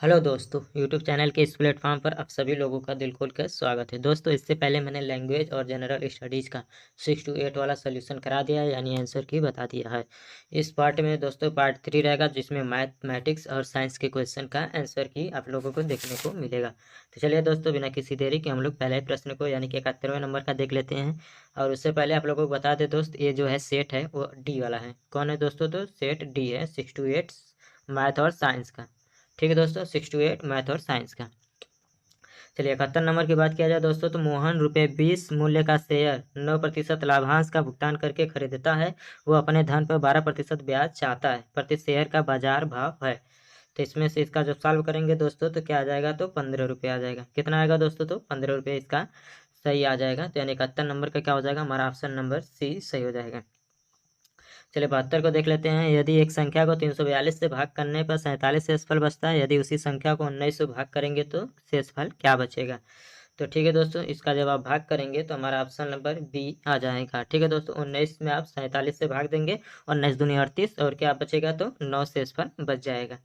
Hello दोस्तों, YouTube channel के इस प्लेटफॉर्म पर आप सभी लोगों का दिल खोल कर स्वागत है। दोस्तों, इससे पहले मैंने लैंग्वेज और जनरल स्टडीज़ का 6 to 8 वाला सोल्यूशन करा दिया है, यानी आंसर की बता दिया है। इस पार्ट में दोस्तों पार्ट 3 रहेगा, जिसमें मैथमेटिक्स और साइंस के क्वेश्चन का आंसर की आप लोगों को देखने को मिलेगा। तो चलिए दोस्तों, बिना किसी देरी के हम लोग पहले प्रश्न को यानी कि 71वें नंबर का देख लेते हैं। और उससे पहले आप लोगों को बता दें दोस्त, ये जो है सेट है वो डी वाला है। कौन है दोस्तों? तो सेट डी है, 6 to 8 मैथ और साइंस का। ठीक है दोस्तों, 6 to 8 मैथ और साइंस का। चलिए 71 नंबर की बात किया जाए दोस्तों, तो मोहन ₹20 मूल्य का शेयर 9% लाभांश का भुगतान करके खरीदता है। वो अपने धन पर 12% ब्याज चाहता है। प्रति शेयर का बाजार भाव है। तो इसमें से इसका जब सॉल्व करेंगे दोस्तों तो क्या आ जाएगा? तो 15 रुपये आ जाएगा। कितना आएगा दोस्तों? तो 15 रुपये इसका सही आ जाएगा। तो यानी 71 नंबर का क्या हो जाएगा? हमारा ऑप्शन नंबर सी सही हो जाएगा। चलिए 72 को देख लेते हैं। यदि एक संख्या को 342 से भाग करने पर 47 शेषफल बचता है, यदि उसी संख्या को 19 से भाग करेंगे तो शेषफल क्या बचेगा? तो ठीक है दोस्तों, इसका जब आप भाग करेंगे तो हमारा ऑप्शन नंबर बी आ जाएगा। ठीक है दोस्तों, 19 में आप 47 से भाग देंगे और 19 दूनी 38 और क्या बचेगा? तो 9 शेषफल बच जाएगा।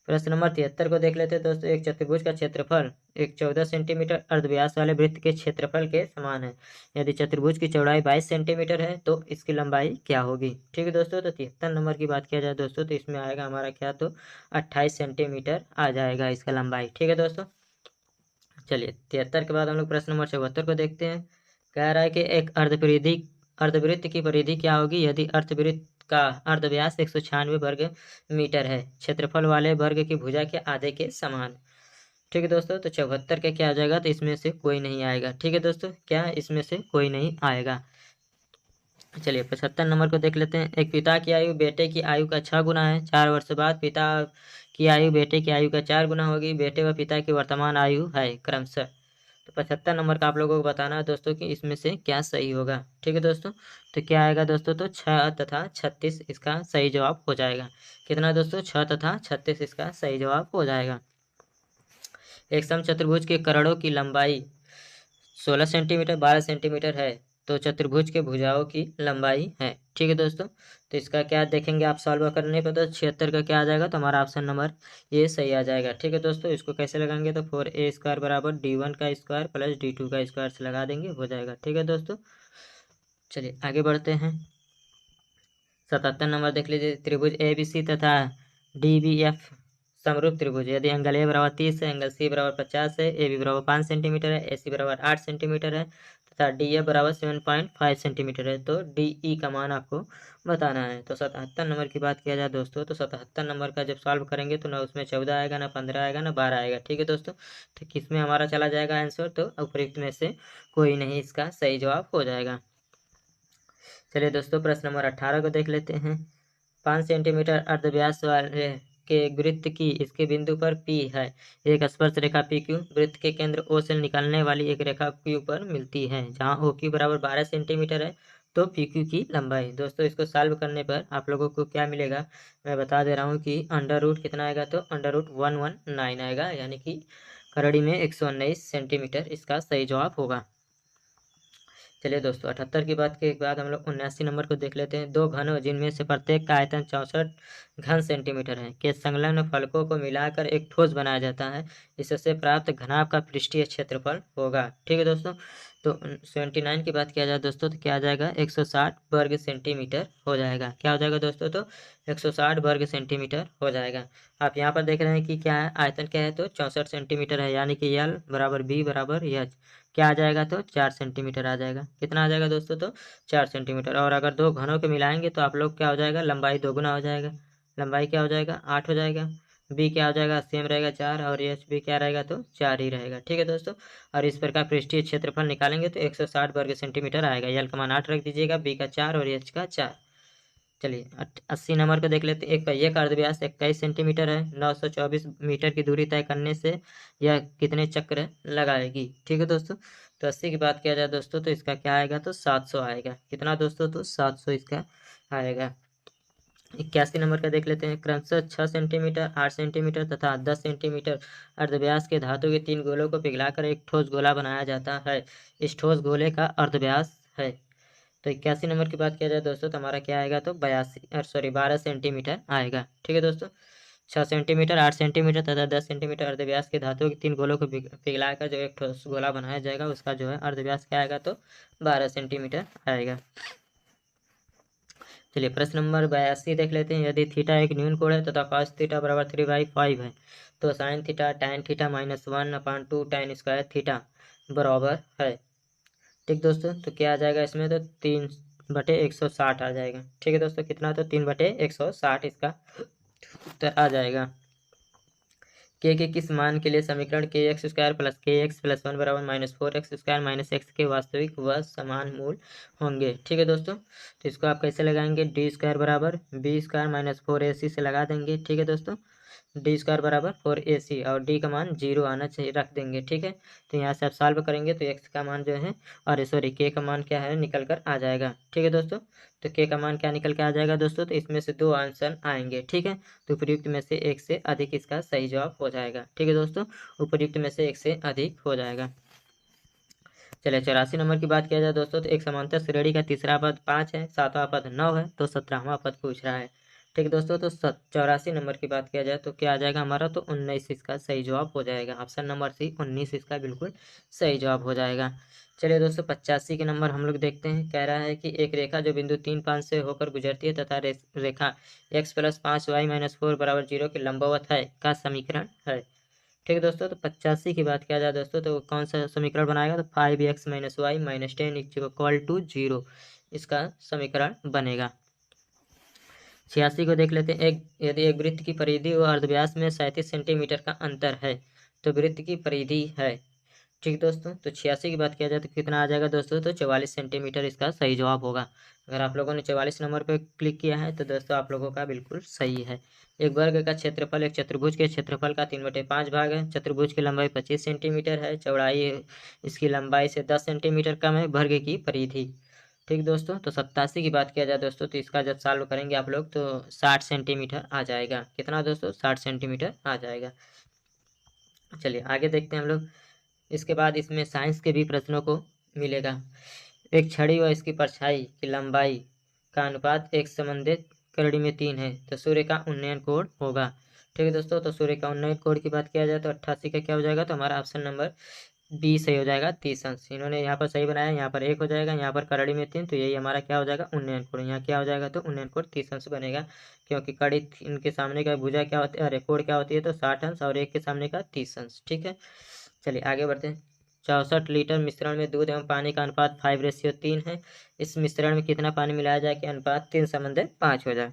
प्रश्न नंबर 73 को देख लेते हैं दोस्तों। एक चतुर्भुज का क्षेत्रफल एक 14 सेंटीमीटर अर्धव्यास वाले वृत्त के क्षेत्रफल के समान है। यदि चतुर्भुज की चौड़ाई 22 सेंटीमीटर है तो इसकी लंबाई क्या होगी? ठीक है दोस्तों, तो 73 नंबर की बात किया जाए दोस्तों तो इसमें आएगा हमारा क्या? तो 28 सेंटीमीटर आ जाएगा इसका लंबाई। ठीक है दोस्तों। चलिए 73 के बाद हम लोग प्रश्न नंबर 74 को देखते हैं। कह रहा है कि एक अर्धवृत्त की परिधि क्या होगी यदि अर्धवृत्त का अर्धव्यास 196 वर्ग मीटर है, क्षेत्रफल वाले वर्ग की भुजा के आधे के समान। ठीक है दोस्तों, तो 74 का क्या आ जाएगा? तो इसमें से कोई नहीं आएगा। ठीक है दोस्तों, क्या इसमें से कोई नहीं आएगा। चलिए 75 नंबर को देख लेते हैं। एक पिता की आयु बेटे की आयु का 6 गुना है। 4 वर्ष बाद पिता की आयु बेटे की आयु का 4 गुना होगी। बेटे व पिता की वर्तमान आयु है क्रमशः। तो 75 नंबर का आप लोगों को बताना है दोस्तों कि इसमें से क्या सही होगा। ठीक है दोस्तों, तो क्या आएगा दोस्तों? तो 6 तथा 36 इसका सही जवाब हो जाएगा। कितना दोस्तों? 6 तथा 36 इसका सही जवाब हो जाएगा। एक समचतुर्भुज के करोड़ों की लंबाई 16 सेंटीमीटर 12 सेंटीमीटर है, तो चतुर्भुज के भुजाओं की लंबाई है। ठीक है दोस्तों, तो इसका क्या देखेंगे आप सॉल्व करने पर? तो 76 का क्या आ जाएगा? तो हमारा ऑप्शन नंबर ये सही आ जाएगा। ठीक है दोस्तों, इसको कैसे लगाएंगे? तो 4a² बराबर d1 का स्क्वायर प्लस d2 का स्क्वायर से लगा देंगे, हो जाएगा। ठीक है दोस्तों, चलिए आगे बढ़ते हैं। 77 नंबर देख लीजिए। त्रिभुज ए बी सी तथा डी बी एफ समरूप त्रिभुज। यदि एंगल ए बराबर 30 है, एंगल सी बराबर 50 है, ए बी बराबर 5 सेंटीमीटर है, ए सी बराबर 8 सेंटीमीटर है तथा डी एफ बराबर 7.5 सेंटीमीटर है, तो डी ई का मान आपको बताना है। तो 77 नंबर की बात किया जाए दोस्तों, तो 77 नंबर का जब सॉल्व करेंगे तो ना उसमें 14 आएगा, ना 15 आएगा, ना 12 आएगा। ठीक है दोस्तों, तो किस में हमारा चला जाएगा आंसर? तो उपयुक्त में से कोई नहीं इसका सही जवाब हो जाएगा। चलिए दोस्तों प्रश्न नंबर 18 को देख लेते हैं। 5 सेंटीमीटर अर्धव्यास वाले के वृत्त की इसके बिंदु पर P है। एक स्पर्श रेखा PQ वृत्त के केंद्र O से निकलने वाली एक रेखा Q पर मिलती है, जहां OQ बराबर 12 सेंटीमीटर है। तो PQ की लंबाई। दोस्तों इसको सॉल्व करने पर आप लोगों को क्या मिलेगा मैं बता दे रहा हूँ कि अंडर रूट कितना आएगा? तो अंडर रूट 119 आएगा, यानी कि करड़ी में 119 सेंटीमीटर इसका सही जवाब होगा। चलिए दोस्तों 78 की बात के बाद हम लोग 79 नंबर को देख लेते हैं। दो घनों जिनमें से प्रत्येक का आयतन 64 घन सेंटीमीटर है के संलग्न फलकों को मिलाकर एक ठोस बनाया जाता है। इससे प्राप्त घनाभ का पृष्ठीय क्षेत्रफल होगा। ठीक है दोस्तों, तो 79 की बात किया जाए दोस्तों तो क्या आ जाएगा? 160 वर्ग सेंटीमीटर हो जाएगा। क्या हो जाएगा दोस्तों? तो 160 वर्ग सेंटीमीटर हो जाएगा। आप यहाँ पर देख रहे हैं कि क्या है, आयतन क्या है? तो 64 सेंटीमीटर है, यानी कि L बराबर B बराबर H क्या आ जाएगा? तो 4 सेंटीमीटर आ जाएगा। कितना आ जाएगा दोस्तों? तो 4 सेंटीमीटर। और अगर दो घनों के मिलाएंगे तो आप लोग क्या हो जाएगा? लंबाई दोगुना हो जाएगा। लंबाई क्या हो जाएगा? 8 हो जाएगा। बी क्या हो जाएगा? सेम रहेगा 4 और एच भी क्या रहेगा? तो 4 ही रहेगा। ठीक है दोस्तों, और इस प्रकार पृष्ठीय क्षेत्रफल निकालेंगे तो 160 वर्ग सेंटीमीटर आएगा। एल का मान 8 रख दीजिएगा, बी का 4 और एच का 4। चलिए 80 नंबर को देख लेते हैं। एक पहिए का अर्धव्यास 21 सेंटीमीटर है। 924 मीटर की दूरी तय करने से यह कितने चक्र लगाएगी? ठीक है दोस्तों, तो 80 की बात किया जाए दोस्तों तो इसका क्या आएगा? तो 700 आएगा। कितना दोस्तों? तो 700 इसका आएगा। 81 नंबर का देख लेते हैं। क्रमशः 6 सेंटीमीटर 8 सेंटीमीटर तथा 10 सेंटीमीटर अर्धव्यास के धातु के 3 गोलों को पिघलाकर एक ठोस गोला बनाया जाता है। इस ठोस गोले का अर्धव्यास है। तो 81 नंबर की बात किया जाए दोस्तों तो हमारा क्या आएगा? तो 82 सॉरी 12 सेंटीमीटर आएगा। ठीक है दोस्तों, 6 सेंटीमीटर, 8 सेंटीमीटर तथा 10 सेंटीमीटर अर्धव्यास के धातुओं के 3 गोलों को पिघलाकर जो एक ठोस गोला बनाया जाएगा उसका जो है अर्धव्यास क्या आएगा, तो 12 सेंटीमीटर आएगा। चलिए प्रश्न नंबर 82 देख लेते हैं। यदि थीटा एक न्यून कोण है तथा कॉस थीटा बराबर 3/5 है तो sine theta tan theta -1/2 tan square theta बराबर है। ठीक दोस्तों, तो क्या आ जाएगा इसमें, तो 3/160 आ जाएगा। ठीक है दोस्तों, कितना, तो 3/160 इसका उत्तर आ जाएगा। के किस मान के लिए समीकरण kx² + kx + 1 बराबर -4x² - x के वास्तविक व समान मूल होंगे। ठीक है दोस्तों, तो इसको आप कैसे लगाएंगे, d² बराबर b² - 4ac से लगा देंगे। ठीक है दोस्तों, d² बराबर 4ac और d का मान 0 आना चाहिए, रख देंगे। ठीक है, तो यहाँ से आप सॉल्व करेंगे तो x का मान जो है, और सॉरी k का मान क्या है, निकल कर आ जाएगा। ठीक है दोस्तों, तो k का मान क्या निकल के आ जाएगा दोस्तों, तो इसमें से 2 आंसर आएंगे। ठीक है, तो उपयुक्त में से एक से अधिक इसका सही जवाब हो जाएगा। ठीक है दोस्तों, उपयुक्त में से एक से अधिक हो जाएगा। चलिए 84 नंबर की बात किया जाए दोस्तों, तो एक समांतर श्रेणी का तीसरा पद 5 है, सातवां पद 9 है, तो 17वां पद पूछ रहा है। ठीक है दोस्तों, तो 84 नंबर की बात किया जाए तो क्या आ जाएगा हमारा, तो 19 इसका सही जवाब हो जाएगा। ऑप्शन नंबर सी 19 इसका बिल्कुल सही जवाब हो जाएगा। चलिए दोस्तों 85 के नंबर हम लोग देखते हैं। कह रहा है कि एक रेखा जो बिंदु 3, 5 से होकर गुजरती है तथा रेखा x + 5y - 4 बराबर 0 के लंबवत है का समीकरण है। ठीक है दोस्तों, तो 85 की बात किया जाए दोस्तों, तो कौन सा समीकरण बनाएगा, तो 5x - y - 10 = 0 इसका समीकरण बनेगा। 86 को देख लेते हैं। यदि एक वृत्त की परिधि और अर्धव्यास में 37 सेंटीमीटर का अंतर है तो वृत्त की परिधि है। ठीक दोस्तों, तो 86 की बात किया जाए तो कितना आ जाएगा दोस्तों, तो 44 सेंटीमीटर इसका सही जवाब होगा। अगर आप लोगों ने 44 नंबर पर क्लिक किया है तो दोस्तों आप लोगों का बिल्कुल सही है। एक वर्ग का क्षेत्रफल एक चतुर्भुज के क्षेत्रफल का 3/5 भाग है। चतुर्भुज की लंबाई 25 सेंटीमीटर है, चौड़ाई इसकी लंबाई से 10 सेंटीमीटर कम है, वर्ग की परिधि। ठीक दोस्तों, तो 87 की बात किया जाए दोस्तों, तो इसका जब सॉल्व करेंगे आप लोग तो 60 सेंटीमीटर आ जाएगा। कितना दोस्तों, 60 सेंटीमीटर आ जाएगा। चलिए आगे देखते हैं हम लोग। इसके बाद इसमें साइंस के भी प्रश्नों को मिलेगा। एक छड़ी व इसकी परछाई की लंबाई का अनुपात एक संबंधित कड़ी में 3 है तो सूर्य का उन्नयन कोण होगा। ठीक है दोस्तों, तो सूर्य का उन्नयन कोण की बात किया जाए तो 88 का क्या हो जाएगा, तो हमारा ऑप्शन नंबर बी सही हो जाएगा, 30 अंश। इन्होंने यहाँ पर सही बनाया, यहाँ पर 1 हो जाएगा, यहाँ पर कड़ी में 3, तो यही हमारा क्या हो जाएगा, उन्नयन कोण। यहाँ क्या हो जाएगा, तो उन्नयन कोण 30 अंश बनेगा, क्योंकि कड़ी इनके सामने का भुजा क्या होती है, अरे कोण क्या होती है, तो 60 अंश और 1 के सामने का 30 अंश। ठीक है, चलिए आगे बढ़ते हैं। 64 लीटर मिश्रण में दूध एवं पानी का अनुपात 5:3 है। इस मिश्रण में कितना पानी मिलाया जाए कि अनुपात 3:5 हो जाए।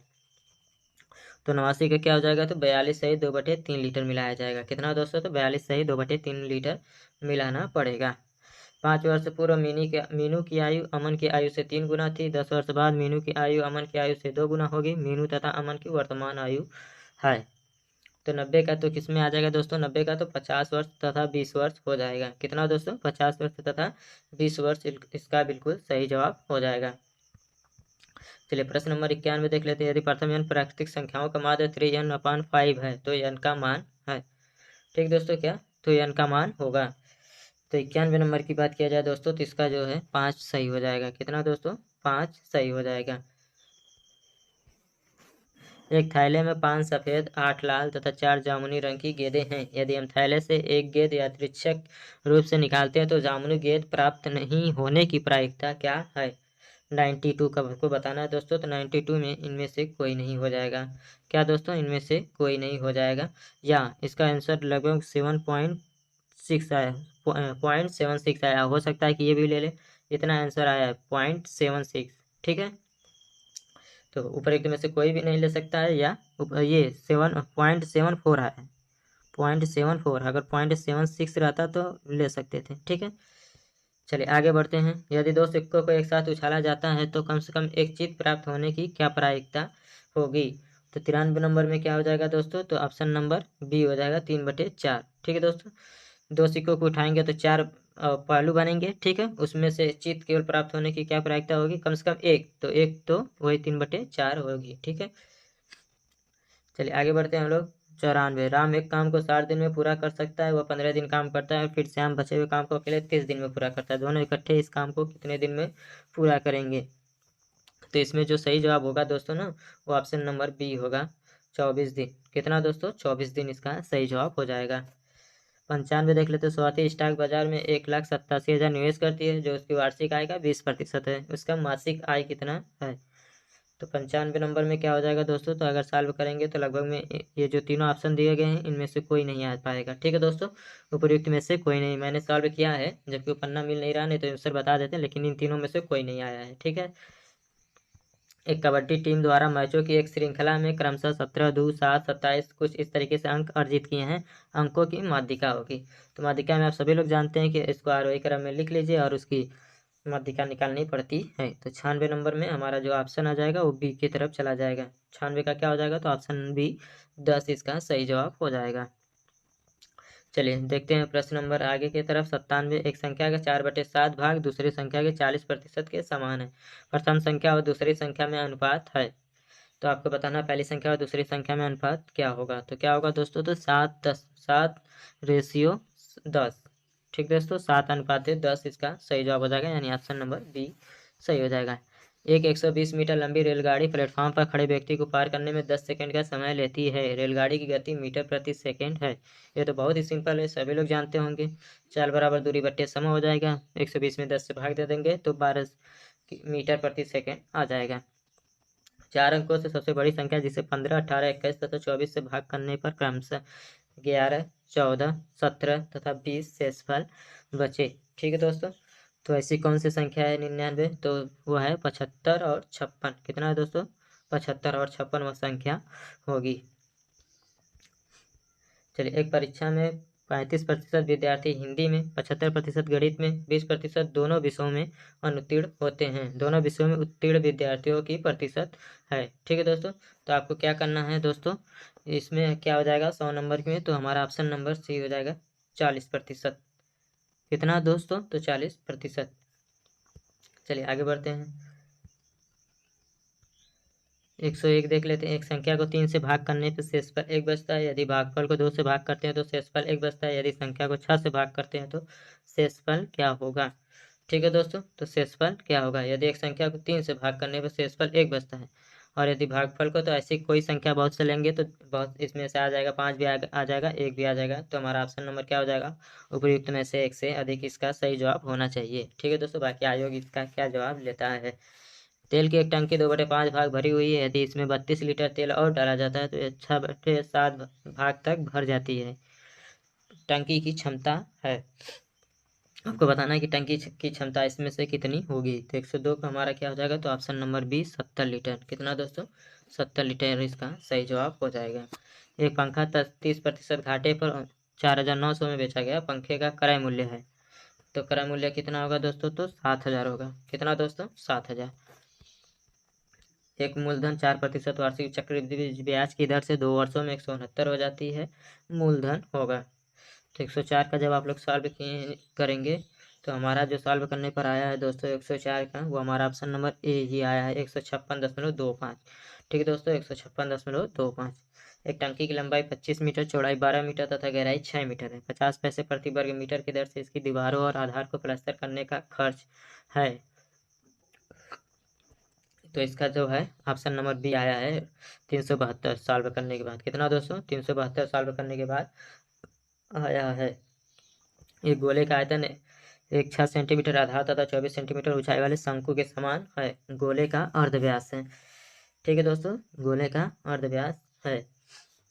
तो 89 का क्या हो जाएगा, तो 42 सही 2/3 लीटर मिलाया जाएगा। कितना दोस्तों, तो 42 सही 2/3 लीटर मिलाना पड़ेगा। 5 वर्ष पूर्व मीनू की आयु अमन की आयु से 3 गुना थी। 10 वर्ष बाद मीनू की आयु अमन की आयु से 2 गुना होगी। मीनू तथा अमन की वर्तमान आयु है। तो 90 का तो किस में आ जाएगा दोस्तों, 90 का तो 50 वर्ष तथा 20 वर्ष हो जाएगा। कितना दोस्तों, 50 वर्ष तथा 20 वर्ष इसका बिल्कुल सही जवाब हो जाएगा। चलिए प्रश्न नंबर 91 देख लेते हैं। यदि प्रथम n प्राकृतिक संख्याओं का माध्य 3n/5 है तो n का मान है। ठीक दोस्तों, क्या, तो n का मान होगा। तो 91 नंबर की बात किया जाए दोस्तों, तो इसका जो है 5 सही हो जाएगा। कितना दोस्तों, 5 सही हो जाएगा। एक थैले में 5 सफ़ेद, 8 लाल तथा 4 जामुनी रंग की गेंदें हैं। यदि हम थैले से एक गेंद यादृच्छिक रूप से निकालते हैं तो जामुनी गेंद प्राप्त नहीं होने की प्रायिकता क्या है। 92 का आपको बताना है दोस्तों, तो 92 में इनमें से कोई नहीं हो जाएगा। क्या दोस्तों, इनमें से कोई नहीं हो जाएगा, या इसका आंसर लगभग 7.6 आया, 0.76 आया। हो सकता है कि ये भी ले ले, इतना आंसर आया है 0.76। ठीक है, तो उपरोक्त में से कोई भी नहीं ले सकता है, या ये 7.74 आया है, 0.74। अगर 0.76 रहता तो ले सकते थे। ठीक है, चलिए आगे बढ़ते हैं। यदि 2 सिक्कों को एक साथ उछाला जाता है तो कम से कम एक जीत प्राप्त होने की क्या प्रायिकता होगी। तो 93 नंबर में क्या हो जाएगा दोस्तों, तो ऑप्शन नंबर बी हो जाएगा, 3/4। ठीक है दोस्तों, 2 सिक्कों को उठाएंगे तो 4 पहलू बनेंगे। ठीक है, उसमें से जीत केवल प्राप्त होने की क्या प्रायिकता होगी, कम से कम एक, तो वही 3/4 होगी। ठीक है, चलिए आगे बढ़ते हैं हम लोग। 94, राम एक काम को 60 दिन में पूरा कर सकता है, वह 15 दिन काम करता है, फिर श्याम बचे हुए काम को अकेले 30 दिन में पूरा करता है। दोनों इकट्ठे इस काम को कितने दिन में पूरा करेंगे। तो इसमें जो सही जवाब होगा दोस्तों ना, वो ऑप्शन नंबर बी होगा, 24 दिन। कितना दोस्तों? 24 दिन इसका सही जवाब हो जाएगा। 95 देख लेते हैं। स्वाति स्टॉक बाजार में 1,87,000 निवेश करती है, जो उसकी वार्षिक आय का 20% है। उसका मासिक आय कितना है? तो 95 नंबर में क्या हो जाएगा दोस्तों? तो अगर सॉल्व करेंगे तो लगभग में ये जो तीनों ऑप्शन दिए गए हैं इनमें से कोई नहीं आ पाएगा। ठीक है दोस्तों, उपयुक्त में से कोई नहीं। मैंने सॉल्व किया है, जबकि वो पन्ना मिल नहीं रहा, नहीं तो आंसर बता देते हैं, लेकिन इन तीनों में से कोई नहीं आया है। ठीक है। एक कबड्डी टीम द्वारा मैचों की एक श्रृंखला में क्रमशः 17, 2, 7, 27 कुछ इस तरीके से अंक अर्जित किए हैं। अंकों की माध्यिका होगी। तो माध्यिका में आप सभी लोग जानते हैं कि इसको आरोही क्रम में लिख लीजिए और उसकी माध्यिका निकालनी पड़ती है। तो 96 नंबर में हमारा जो ऑप्शन आ जाएगा वो बी की तरफ चला जाएगा। 96 का क्या हो जाएगा? तो ऑप्शन बी 10 इसका सही जवाब हो जाएगा। चलिए देखते हैं प्रश्न नंबर आगे की तरफ। 97 एक संख्या के 4/7 भाग दूसरी संख्या के 40% के समान है। प्रथम संख्या और दूसरी संख्या में अनुपात है। तो आपको बताना पहली संख्या और दूसरी संख्या में अनुपात क्या होगा। तो क्या होगा दोस्तों? तो 7:10 ठीक दोस्तों, 7:10 इसका सही जवाब हो जाएगा, यानी ऑप्शन नंबर बी सही हो जाएगा। एक 120 मीटर लंबी रेलगाड़ी प्लेटफॉर्म पर खड़े व्यक्ति को पार करने में 10 सेकंड का समय लेती है। रेलगाड़ी की गति मीटर प्रति सेकंड है। ये तो बहुत ही सिंपल है, सभी लोग जानते होंगे। चाल बराबर दूरी बट्टे समय हो जाएगा। 120 में 10 से भाग दे देंगे तो 12 मीटर प्रति सेकंड आ जाएगा। 4 अंकों से सबसे बड़ी संख्या जिसे 15, 18, 21 तथा 24 से भाग करने पर क्रमशः 11, 14, 17 तथा 20 शेषफल बचे। ठीक है दोस्तों, तो ऐसी कौन सी संख्या है 99? तो वो है 75 और 56। कितना है दोस्तों? 75 और 56 वह संख्या होगी। चलिए, एक परीक्षा में 35% विद्यार्थी हिंदी में, 75% गणित में, 20% दोनों विषयों में अनुत्तीर्ण होते हैं। दोनों विषयों में उत्तीर्ण विद्यार्थियों की प्रतिशत है। ठीक है दोस्तों, तो आपको क्या करना है दोस्तों? इसमें क्या हो जाएगा 100 नंबर में? तो हमारा ऑप्शन नंबर सी हो जाएगा 40%। कितना दोस्तों? तो 40%। चलिए आगे बढ़ते हैं। 101 देख लेते हैं। एक संख्या को 3 से भाग करने पर शेषफल 1 बचता है। यदि भागफल को 2 से भाग करते हैं तो शेषफल 1 बचता है। यदि संख्या को 6 से भाग करते हैं तो शेषफल क्या होगा? ठीक है दोस्तों, तो शेषफल क्या होगा? यदि एक संख्या को 3 से भाग करने पर शेषफल 1 बचता है, और यदि भागफल को तो ऐसी कोई संख्या बहुत से लेंगे तो बहुत इसमें से आ जाएगा, 5 भी आ जाएगा, 1 भी आ जाएगा। तो हमारा ऑप्शन नंबर क्या हो जाएगा? उपयुक्त में से 1 से अधिक इसका सही जवाब होना चाहिए। ठीक है दोस्तों, बाकी आयोग इसका क्या जवाब लेता है। तेल की एक टंकी 2/5 भाग भरी हुई है। यदि इसमें 32 लीटर तेल और डाला जाता है तो ये 6/7 भाग तक भर जाती है। टंकी की क्षमता है, आपको बताना है कि टंकी की क्षमता इसमें से कितनी होगी। तो 102 का हमारा क्या हो जाएगा? तो ऑप्शन नंबर बी 70 लीटर। कितना दोस्तों? 70 लीटर इसका सही जवाब हो जाएगा। एक पंखा 30% घाटे पर 4,900 में बेचा गया। पंखे का क्रय मूल्य है, तो क्रय मूल्य कितना होगा दोस्तों? तो 7,000 होगा। कितना दोस्तों? 7,000। एक मूलधन 4% वार्षिक चक्रवृद्धि ब्याज की दर से 2 वर्षों में 169 हो जाती है, मूलधन होगा। तो 104 का जब आप लोग सॉल्व करेंगे तो हमारा जो सॉल्व करने पर आया है दोस्तों 104 का, वो हमारा ऑप्शन नंबर ए ही आया है, 156.25। ठीक है दोस्तों, 156.25। एक टंकी की लंबाई 25 मीटर, चौड़ाई 12 मीटर तथा गहराई 6 मीटर है। 50 पैसे प्रति वर्ग मीटर की दर से इसकी दीवारों और आधार को प्लास्टर करने का खर्च है। तो इसका जो है ऑप्शन नंबर बी आया है 372 सॉल्व करने के बाद। कितना दोस्तों? 372 सॉल्व करने के बाद आया है। एक गोले का आयतन 6 सेंटीमीटर आधार तथा 24 सेंटीमीटर ऊंचाई वाले शंकु के समान है। गोले का अर्धव्यास है। ठीक है दोस्तों, गोले का अर्धव्यास है,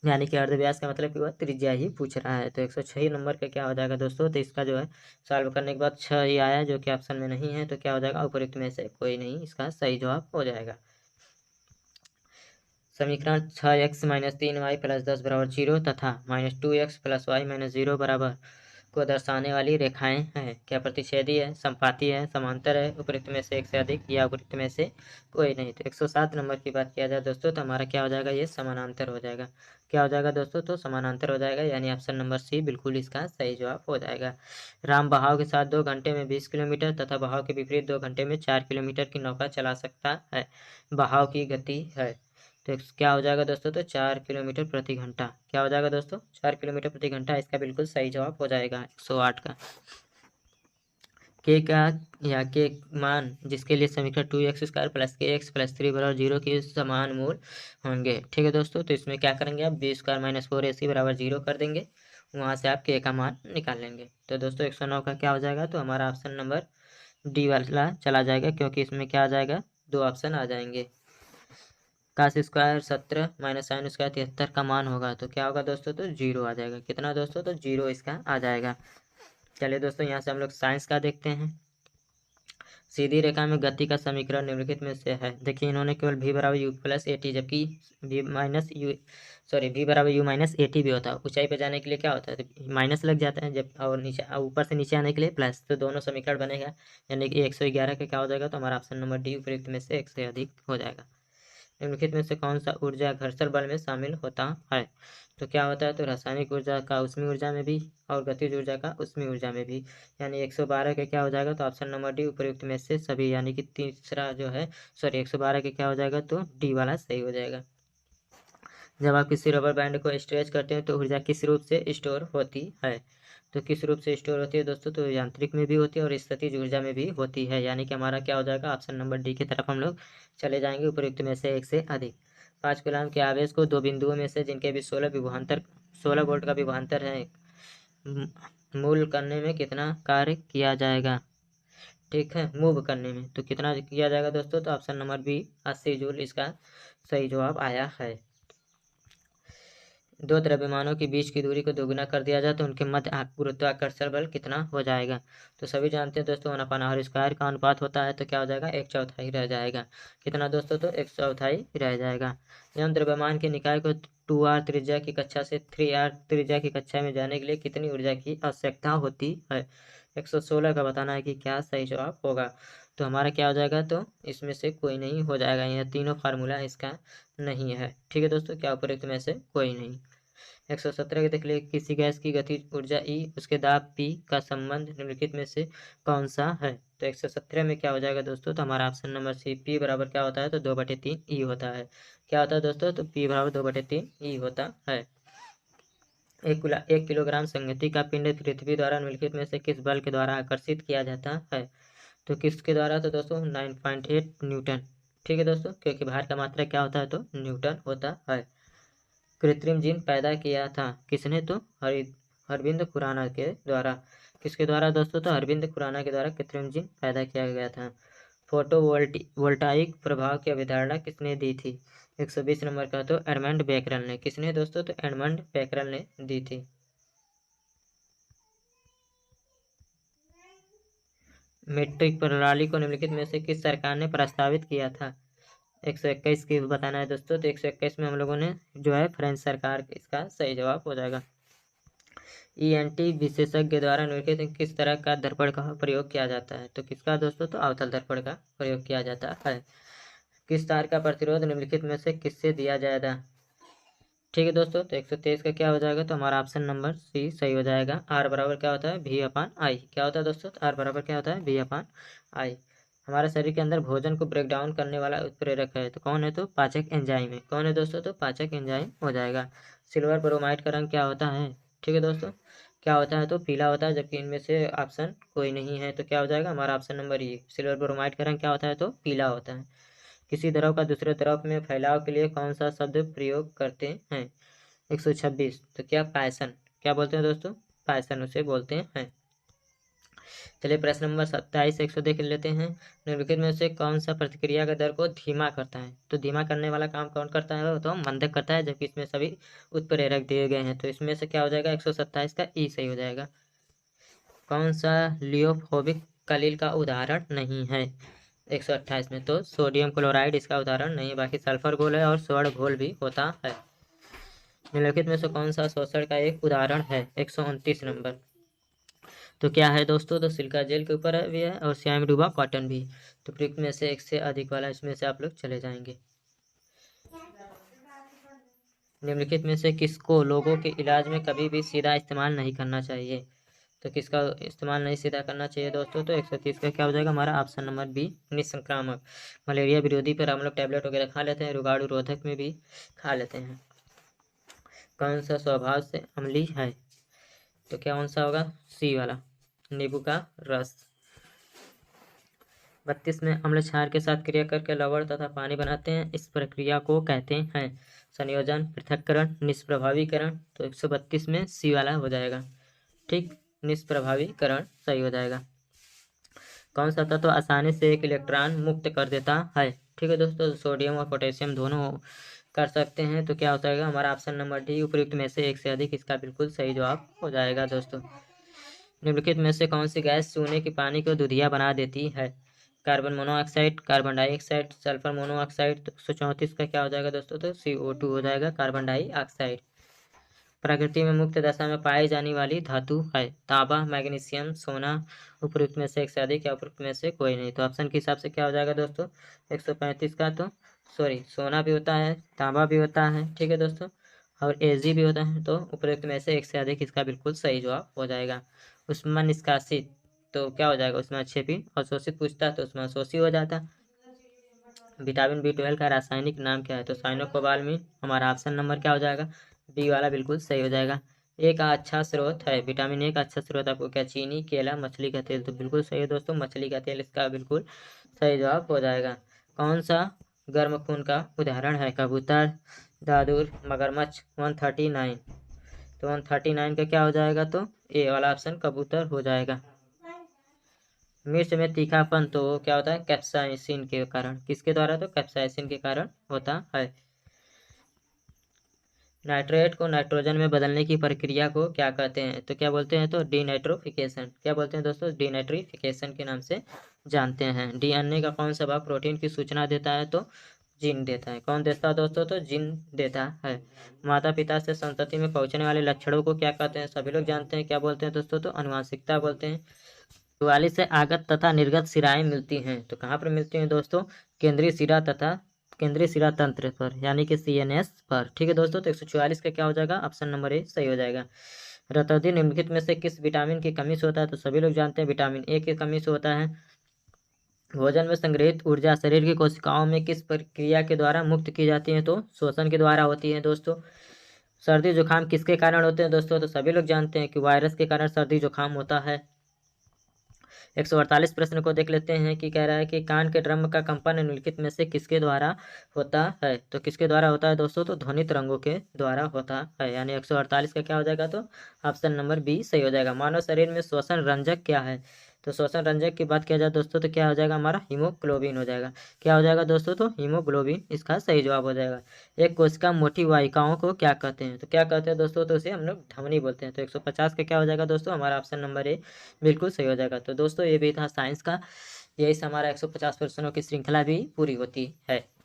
यानी कि अर्धव्यास का मतलब कि वह त्रिज्या ही पूछ रहा है। तो 106 नंबर का क्या हो जाएगा दोस्तों? तो इसका जो है सॉल्व करने के बाद 6 ही आया, जो कि ऑप्शन में नहीं है। तो क्या हो जाएगा? उपयुक्त में से कोई नहीं इसका सही जवाब हो जाएगा। समीकरण 6x-3y + 10 = 0 तथा -2x + y - 0 बराबर को दर्शाने वाली रेखाएं हैं। क्या प्रतिच्छेदी है, समपाती है, समांतर है, उपयुक्त में से एक से अधिक, या उपयुक्त में से कोई नहीं। तो 107 नंबर की बात किया जाए दोस्तों तो हमारा क्या हो जाएगा? ये समानांतर हो जाएगा। क्या हो जाएगा दोस्तों? तो समानांतर हो जाएगा, यानी ऑप्शन नंबर सी बिल्कुल इसका सही जवाब हो जाएगा। राम बहाव के साथ 2 घंटे में 20 किलोमीटर तथा बहाव के विपरीत 2 घंटे में 4 किलोमीटर की नौका चला सकता है। बहाव की गति है, तो क्या हो जाएगा दोस्तों? तो 4 किलोमीटर प्रति घंटा। क्या हो जाएगा दोस्तों? 4 किलोमीटर प्रति घंटा इसका बिल्कुल सही जवाब हो जाएगा 108 का। के का या के मान जिसके लिए समीकरण 2x² प्लस के एक्स प्लस 3 बराबर 0 के समान मूल होंगे। ठीक है दोस्तों, तो इसमें क्या करेंगे आप b² माइनस 4ac बराबर 0 कर देंगे, वहाँ से आप के का मान निकाल लेंगे। तो दोस्तों 109 का क्या हो जाएगा, तो हमारा ऑप्शन नंबर डी वाला चला जाएगा, क्योंकि इसमें क्या आ जाएगा, दो ऑप्शन आ जाएंगे। Cos square 17 minus sine square 73 का मान होगा तो क्या होगा दोस्तों, तो 0 आ जाएगा। कितना दोस्तों, तो 0 इसका आ जाएगा। चलिए दोस्तों यहाँ से हम लोग साइंस का देखते हैं। सीधी रेखा में गति का समीकरण निम्नलिखित में से है। देखिए इन्होंने केवल v बराबर यू प्लस ए टी, जबकि v बराबर यू माइनस ए टी भी होता है। ऊंचाई पे जाने के लिए क्या होता है, तो माइनस लग जाता है, जब और नीचे ऊपर से नीचे आने के लिए प्लस, तो दोनों समीकरण बनेगा, यानी कि 111 का क्या हो जाएगा, तो हमारा ऑप्शन नंबर डी उपयुक्त में से एक से अधिक हो जाएगा। निम्नलिखित में से कौन सा ऊर्जा घर्षण बल में शामिल होता है, तो क्या होता है, तो रासायनिक ऊर्जा का ऊष्मीय ऊर्जा में भी और गतिज ऊर्जा का ऊष्मीय ऊर्जा में भी, यानी 112 के क्या हो जाएगा, तो ऑप्शन नंबर डी उपयुक्त में से सभी, यानी कि तीसरा जो है 112 के क्या हो जाएगा, तो डी वाला सही हो जाएगा। जब आप किसी रबर बैंड को स्ट्रेच करते हैं तो ऊर्जा किस रूप से स्टोर होती है, तो किस रूप से स्टोर होती है दोस्तों, तो यांत्रिक में भी होती है और स्थितिज ऊर्जा में भी होती है, यानी कि हमारा क्या हो जाएगा, ऑप्शन नंबर डी की तरफ हम लोग चले जाएंगे, उपयुक्त में से एक से अधिक। 5 कूलाम के आवेश को दो बिंदुओं में से जिनके भी 16 वोल्ट का विभवांतर है मूल करने में कितना कार्य किया जाएगा। ठीक है, मूव करने में तो कितना किया जाएगा दोस्तों, तो ऑप्शन नंबर बी 80 जूल इसका सही जवाब आया है। दो द्रव्यमानों के बीच की दूरी को दोगुना कर दिया जाए तो उनके मध्य गुरुत्वाकर्षण बल कितना हो जाएगा, तो सभी जानते हैं दोस्तों 1/r² का अनुपात होता है, तो क्या हो जाएगा, 1/4 रह जाएगा। कितना दोस्तों, तो 1/4 रह जाएगा। एवं द्रव्यमान के निकाय को 2r त्रिज्या की कक्षा से 3r त्रिज्या की कक्षा में जाने के लिए कितनी ऊर्जा की आवश्यकता होती है। 116 का बताना है कि क्या सही जवाब होगा, तो हमारा क्या हो जाएगा, तो इसमें से कोई नहीं हो जाएगा, यह तीनों फार्मूला इसका नहीं है। ठीक है दोस्तों, क्या उपयुक्त में से कोई नहीं। 117 के देख लिए, किसी गैस की गतिज ऊर्जा E उसके दाब P का संबंध निम्नलिखित में से कौन सा है, तो 117 में क्या हो जाएगा दोस्तों, तो हमारा ऑप्शन नंबर सी P बराबर क्या होता है, तो 2/3 E होता है। क्या होता है दोस्तों, तो P बराबर 2/3 E होता है। 1 किलोग्राम संगति का पिंड पृथ्वी द्वारा निम्नलिखित में से किस बल के द्वारा आकर्षित किया जाता है, तो किसके द्वारा, तो दोस्तों 9.8 न्यूटन। ठीक है दोस्तों, क्योंकि भार का मात्रा क्या होता है, तो न्यूटन होता है। कृत्रिम जीन पैदा किया था किसने, तो अरविंद खुराना के द्वारा। किसके द्वारा दोस्तों, तो अरविंद खुराना के द्वारा कृत्रिम जीन पैदा किया गया था। वोल्टाइक प्रभाव की अवधारणा किसने दी थी, 120 नंबर का, तो एडमंड बेकरल ने। किसने दोस्तों, तो एडमंड बेकरल ने दी थी। मीट्रिक प्रणाली को निम्नलिखित में से किस सरकार ने प्रस्तावित किया था, 121 की बताना है दोस्तों, तो 121 में हम लोगों ने जो है फ्रेंच सरकार, इसका सही जवाब हो जाएगा। ईएनटी विशेषज्ञ द्वारा निम्नलिखित किस तरह का दर्पण का प्रयोग किया जाता है, तो किसका दोस्तों, तो अवतल दर्पण का प्रयोग किया जाता है। किस तार का प्रतिरोध निम्नलिखित में से किससे दिया जाएगा। ठीक है दोस्तों, तो 123 का क्या हो जाएगा, तो हमारा ऑप्शन नंबर सी सही हो जाएगा। आर बराबर क्या होता है, V/I। क्या होता है दोस्तों, तो आर बराबर क्या होता है, V/I। हमारे शरीर के अंदर भोजन को ब्रेक डाउन करने वाला उत्प्रेरक है, तो कौन है, तो पाचक एंजाइम है। कौन है दोस्तों, तो पाचक एंजाइम हो जाएगा। सिल्वर ब्रोमाइड का रंग क्या होता है, ठीक है दोस्तों, क्या होता है, तो पीला होता है, जबकि इनमें से ऑप्शन कोई नहीं है, तो क्या हो जाएगा हमारा ऑप्शन नंबर ई, सिल्वर ब्रोमाइड का रंग क्या होता है, तो पीला होता है। किसी द्रव का दूसरे द्रव में फैलाव के लिए कौन सा शब्द प्रयोग करते हैं, 126, तो क्या पैसन, क्या बोलते हैं दोस्तों, पैसन उसे बोलते हैं। चलिए प्रश्न नंबर 27 100 देख लेते हैं। निम्नलिखित में से कौन सा प्रतिक्रिया के दर को धीमा करता है, तो धीमा करने वाला काम कौन करता है, तो मंदक करता है, जबकि इसमें सभी उत्प्रेरक दिए गए हैं, तो इसमें से क्या हो जाएगा, 127 का ई सही हो जाएगा। कौन सा लियोफोबिक कलील का उदाहरण नहीं है, 128 में, तो सोडियम क्लोराइड इसका उदाहरण नहीं है, बाकी सल्फर घोल है और स्वर्ण घोल भी होता है। निम्नलिखित में से कौन सा शोषण का एक उदाहरण है, 129 नंबर, तो क्या है दोस्तों, तो सिल्का जेल के ऊपर भी है और श्याम डूबा कॉटन भी, तो प्रयुक्त में से एक से अधिक वाला इसमें से आप लोग चले जाएंगे। निम्नलिखित में से किसको लोगों के इलाज में कभी भी सीधा इस्तेमाल नहीं करना चाहिए, तो किसका इस्तेमाल नहीं सीधा करना चाहिए दोस्तों, तो 130 का क्या हो जाएगा हमारा ऑप्शन नंबर बी, निसंक्रामक। मलेरिया विरोधी पर हम लोग टैबलेट वगैरह खा लेते हैं, रोगाणु रोधक में भी खा लेते हैं। कौन सा स्वभाव से अम्लीय है, तो क्या कौन सा होगा, सी वाला, नींबू का रस। 32 में अम्ल क्षार के साथ क्रिया करके लवण तथा पानी बनाते हैं, इस प्रक्रिया को कहते हैं संयोजन, पृथक्करण, निष्प्रभावीकरण। तो 132 में सी वाला हो जाएगा। ठीक, निष्प्रभावीकरण सही हो जाएगा। कौन सा तत्व आसानी से एक इलेक्ट्रॉन मुक्त कर देता है? ठीक है दोस्तों, सोडियम और पोटेशियम दोनों कर सकते हैं। तो क्या हो जाएगा हमारा ऑप्शन नंबर डी, उपयुक्त में से एक से अधिक, इसका बिल्कुल सही जवाब हो जाएगा दोस्तों। निम्नलिखित में से कौन सी गैस चूने के पानी को दूधिया बना देती है? Carbon monoxide, carbon dioxide, sulphur monoxide. तो 134 का क्या हो जाएगा दोस्तों? तो CO2 हो जाएगा, कार्बन डाइऑक्साइड। प्रकृति में मुक्त दशा में पाई जाने वाली धातु है? तांबा, मैग्नीशियम, सोना। उपयुक्त में से एक से अधिक या उपयुक्त में से कोई नहीं। तो ऑप्शन के हिसाब से क्या हो जाएगा दोस्तों? 135 का तो सोना भी होता है, तांबा भी होता है, ठीक है दोस्तों, और Ag भी होता है। तो उपयुक्त में से एक से अधिक इसका बिल्कुल सही जवाब हो जाएगा। उष्मा निष्कासित तो क्या हो जाएगा? उसमें क्षेपी। और शोषित पूछता तो उसमें शोषी हो जाता। विटामिन B12 का रासायनिक नाम क्या है? तो साइनोकोबालामिन। हमारा ऑप्शन नंबर क्या हो जाएगा? बी वाला बिल्कुल सही हो जाएगा। एक अच्छा स्रोत है विटामिन ए का अच्छा स्रोत आपको क्या? चीनी, केला, मछली का तेल। तो बिल्कुल सही है दोस्तों, मछली का तेल इसका बिल्कुल सही जवाब हो जाएगा। कौन सा गर्म खून का उदाहरण है? कबूतर, दादुर, मगरमच्छ। 139। तो 139 का क्या हो जाएगा? तो ए वाला ऑप्शन कबूतर हो जाएगा। मिर्च में तीखापन तो क्या होता है? कैप्साइसिन के कारण। किसके द्वारा? तो कैप्साइसिन के कारण होता है। नाइट्रेट को नाइट्रोजन में बदलने की प्रक्रिया को क्या कहते हैं? तो क्या बोलते हैं? तो डीनाइट्रोफिकेशन। क्या बोलते हैं दोस्तों? डीनाइट्रिफिकेशन के नाम से जानते हैं। DNA का कौन सा भाग प्रोटीन की सूचना देता है? तो जीन देता है। कौन देता है दोस्तों? तो जीन देता है। माता पिता से संतति में पहुंचने वाले लक्षणों को क्या कहते हैं? सभी लोग जानते हैं। क्या बोलते हैं दोस्तों? तो अनुवांशिकता बोलते हैं। 44 से आगत तथा निर्गत शिराएं मिलती हैं। तो कहाँ पर मिलती हैं दोस्तों? केंद्रीय शिरा तथा केंद्रीय शिरा तंत्र पर, यानी कि CNS पर। ठीक है दोस्तों, तो 144 का क्या हो जाएगा? ऑप्शन नंबर ए सही हो जाएगा। रतौंधी निम्नलिखित में से किस विटामिन की कमी से होता है? तो सभी लोग जानते हैं विटामिन ए की कमी से होता है। भोजन में संग्रहित ऊर्जा शरीर की कोशिकाओं में किस प्रक्रिया के द्वारा मुक्त की जाती है? तो श्वसन के द्वारा होती है दोस्तों। सर्दी जुकाम किसके कारण होते हैं दोस्तों? तो सभी लोग जानते हैं कि वायरस के कारण सर्दी जुकाम होता है। 148 प्रश्न को देख लेते हैं कि कह रहा है कि कान के ड्रम का कंपन निम्नलिखित में से किसके द्वारा होता है? तो किसके द्वारा होता है दोस्तों? तो ध्वनि तरंगों के द्वारा होता है, यानी 148 का क्या हो जाएगा? तो ऑप्शन नंबर बी सही हो जाएगा। मानव शरीर में श्वसन रंजक क्या है? तो श्वसन रंजक की बात किया जाए दोस्तों तो क्या हो जाएगा? हमारा हीमोग्लोबिन हो जाएगा। क्या हो जाएगा दोस्तों? तो हीमोग्लोबिन इसका सही जवाब हो जाएगा। एक कोशिका मोटी वाहिकाओं को क्या कहते हैं? तो क्या कहते हैं दोस्तों? तो उसे हम लोग धमनी बोलते हैं। तो 150 का क्या हो जाएगा दोस्तों? हमारा ऑप्शन नंबर ए बिल्कुल सही हो जाएगा। तो दोस्तों ये भी था साइंस का। यही से हमारा 150 प्रश्नों की श्रृंखला भी पूरी होती है।